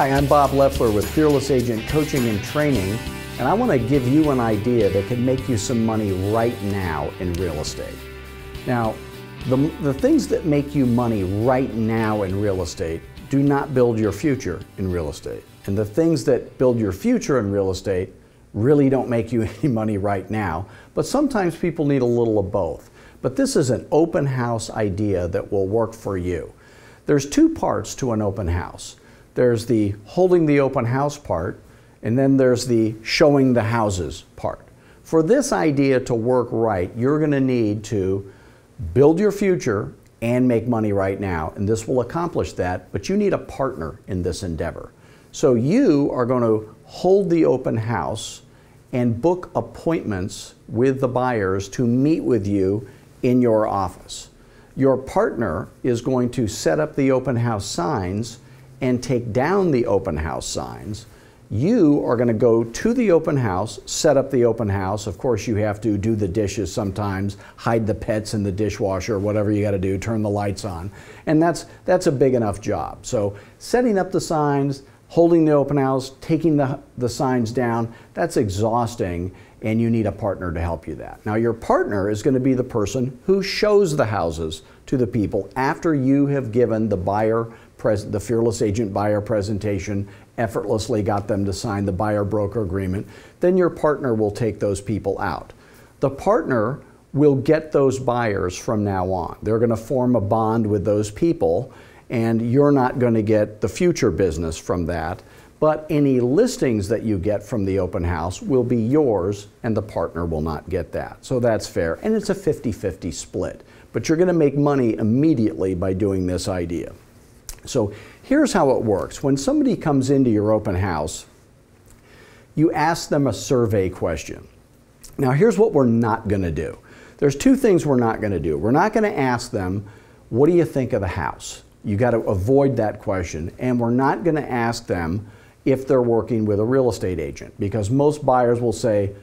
Hi, I'm Bob Loeffler with Fearless Agent Coaching and Training, and I want to give you an idea that can make you some money right now in real estate. Now, the things that make you money right now in real estate do not build your future in real estate. And the things that build your future in real estate really don't make you any money right now, but sometimes people need a little of both. But this is an open house idea that will work for you. There's two parts to an open house. There's the holding the open house part, and then there's the showing the houses part. For this idea to work right, you're going to need to build your future and make money right now, and this will accomplish that, but you need a partner in this endeavor. So you are going to hold the open house and book appointments with the buyers to meet with you in your office. Your partner is going to set up the open house signs and take down the open house signs. You are going to go to the open house, set up the open house. Of course, you have to do the dishes sometimes, hide the pets in the dishwasher, whatever you got to do, turn the lights on. And that's a big enough job. So setting up the signs, holding the open house, taking the signs down, that's exhausting, and you need a partner to help you that. Now, your partner is going to be the person who shows the houses to the people after you have given the Fearless Agent buyer presentation, effortlessly got them to sign the buyer-broker agreement. Then your partner will take those people out. The partner will get those buyers from now on. They're going to form a bond with those people, and you're not going to get the future business from that. But any listings that you get from the open house will be yours, and the partner will not get that. So that's fair, and it's a 50-50 split. But you're going to make money immediately by doing this idea. So here's how it works. When somebody comes into your open house, you ask them a survey question. Now here's what we're not going to do. There's two things we're not going to do. We're not going to ask them, what do you think of the house? You got to avoid that question. And we're not going to ask them if they're working with a real estate agent, because most buyers will say,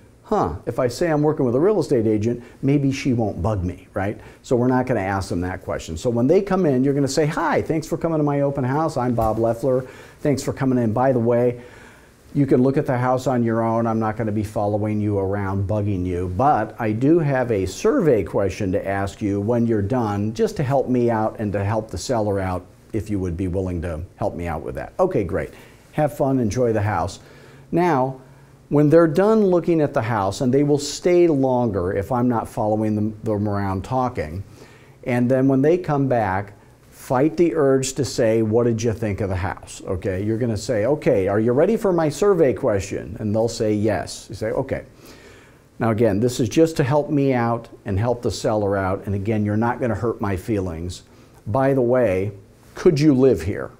if I say I'm working with a real estate agent, maybe she won't bug me, right? So we're not going to ask them that question. So when they come in, you're going to say, hi, thanks for coming to my open house. I'm Bob Loeffler. Thanks for coming in. By the way, you can look at the house on your own. I'm not going to be following you around, bugging you, but I do have a survey question to ask you when you're done, just to help me out and to help the seller out, if you would be willing to help me out with that. Okay, great. Have fun, enjoy the house. Now, when they're done looking at the house, and they will stay longer if I'm not following them around talking, and then when they come back, fight the urge to say, what did you think of the house? Okay, you're going to say, okay, are you ready for my survey question? And they'll say yes. You say, okay. Now again, this is just to help me out and help the seller out, and again, you're not going to hurt my feelings. By the way, could you live here?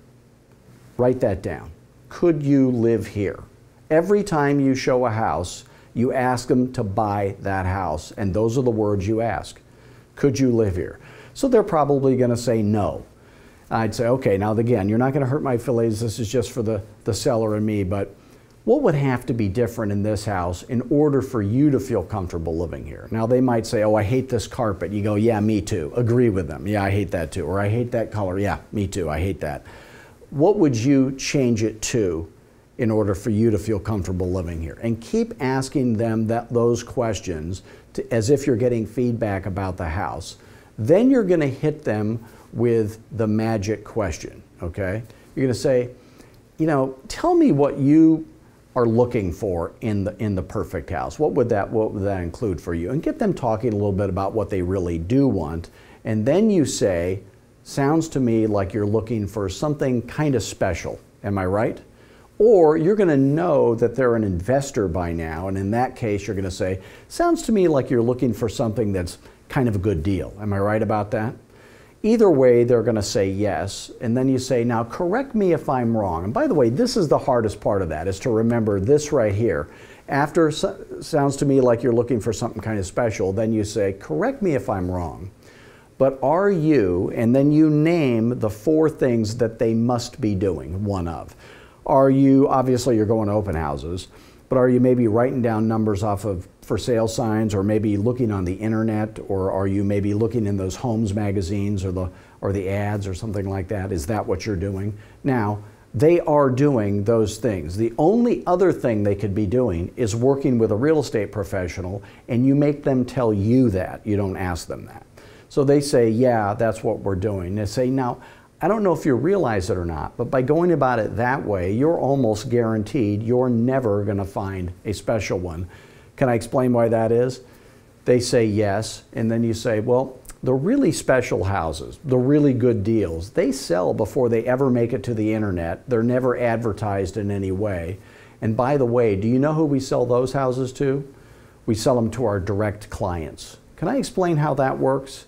Write that down. Could you live here? Every time you show a house, you ask them to buy that house, and those are the words you ask. Could you live here? So they're probably going to say no. I'd say, okay, now again, you're not going to hurt my feelings. This is just for the seller and me, but what would have to be different in this house in order for you to feel comfortable living here? Now they might say, oh, I hate this carpet. You go, yeah, me too. Agree with them. Yeah, I hate that too. Or I hate that color. Yeah, me too. I hate that. What would you change it to in order for you to feel comfortable living here? And keep asking them those questions as if you're getting feedback about the house. Then you're going to hit them with the magic question, okay? You're going to say, you know, tell me what you are looking for in the perfect house. What would that include for you? And get them talking a little bit about what they really do want. And then you say, sounds to me like you're looking for something kind of special. Am I right? Or you're going to know that they're an investor by now, and in that case you're going to say, sounds to me like you're looking for something that's kind of a good deal. Am I right about that? Either way, they're going to say yes, and then you say, now correct me if I'm wrong. And by the way, this is the hardest part of that, is to remember this right here. After sounds to me like you're looking for something kind of special, then you say, correct me if I'm wrong, but are you, and then you name the 4 things that they must be doing, one of. Are you, obviously you're going to open houses, but are you maybe writing down numbers off of for sale signs, or maybe looking on the internet, or are you maybe looking in those homes magazines or the ads or something like that? Is that what you're doing? Now, they are doing those things. The only other thing they could be doing is working with a real estate professional, and you make them tell you that. You don't ask them that. So they say, yeah, that's what we're doing. They say, now, I don't know if you realize it or not, but by going about it that way, you're almost guaranteed you're never going to find a special one. Can I explain why that is? They say yes, and then you say, well, the really special houses, the really good deals, they sell before they ever make it to the internet. They're never advertised in any way. And by the way, do you know who we sell those houses to? We sell them to our direct clients. Can I explain how that works?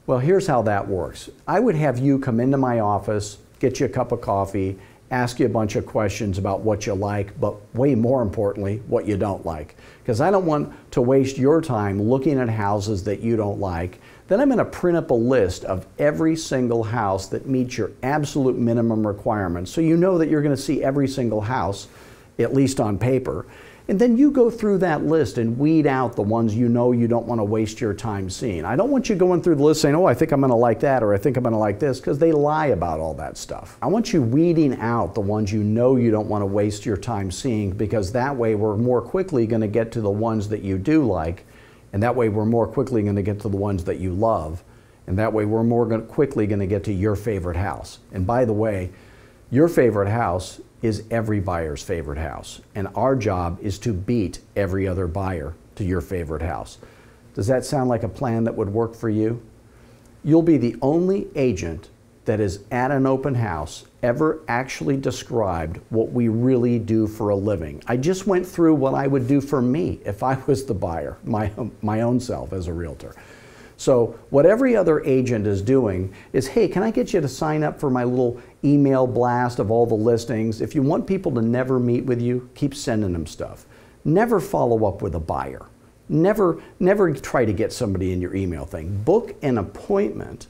Well, here's how that works. I would have you come into my office, get you a cup of coffee, ask you a bunch of questions about what you like, but way more importantly, what you don't like. Because I don't want to waste your time looking at houses that you don't like. Then I'm going to print up a list of every single house that meets your absolute minimum requirements. So you know that you're going to see every single house, at least on paper. And then you go through that list and weed out the ones you know you don't want to waste your time seeing. I don't want you going through the list saying, oh, I think I'm going to like that, or I think I'm going to like this, because they lie about all that stuff. I want you weeding out the ones you know you don't want to waste your time seeing, because that way we're more quickly going to get to the ones that you do like, and that way we're more quickly going to get to the ones that you love, and that way we're more quickly going to get to your favorite house. And by the way, your favorite house is every buyer's favorite house, and our job is to beat every other buyer to your favorite house. Does that sound like a plan that would work for you? You'll be the only agent that is at an open house ever actually described what we really do for a living. I just went through what I would do for me if I was the buyer, my own self as a realtor. So what every other agent is doing is, hey, can I get you to sign up for my little email blast of all the listings? If you want people to never meet with you, keep sending them stuff. Never follow up with a buyer. Never try to get somebody in your email thing. Book an appointment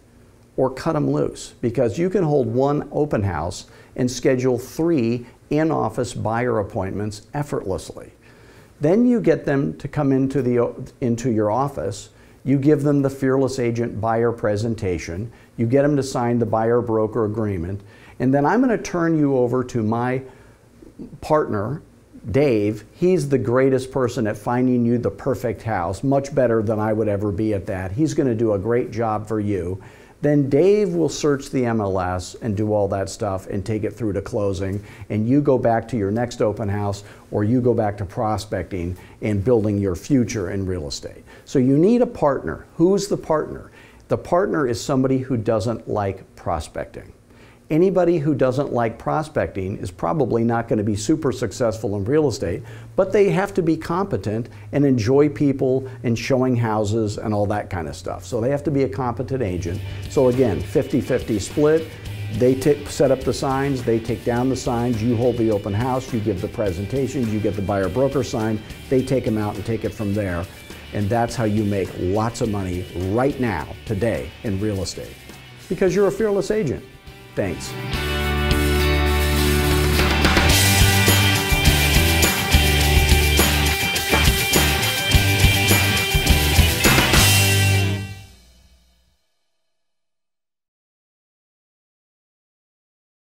or cut them loose, because you can hold one open house and schedule 3 in-office buyer appointments effortlessly. Then you get them to come into your office. You give them the Fearless Agent buyer presentation. You get them to sign the buyer-broker agreement. And then I'm going to turn you over to my partner, Dave. He's the greatest person at finding you the perfect house, much better than I would ever be at that. He's going to do a great job for you. Then Dave will search the MLS and do all that stuff and take it through to closing, and you go back to your next open house, or you go back to prospecting and building your future in real estate. So you need a partner. Who's the partner? The partner is somebody who doesn't like prospecting. Anybody who doesn't like prospecting is probably not going to be super successful in real estate, but they have to be competent and enjoy people and showing houses and all that kind of stuff. So they have to be a competent agent. So again, 50-50 split. They set up the signs, they take down the signs, you hold the open house, you give the presentations, you get the buyer broker sign, they take them out and take it from there. And that's how you make lots of money right now, today, in real estate. Because you're a fearless agent. Thanks.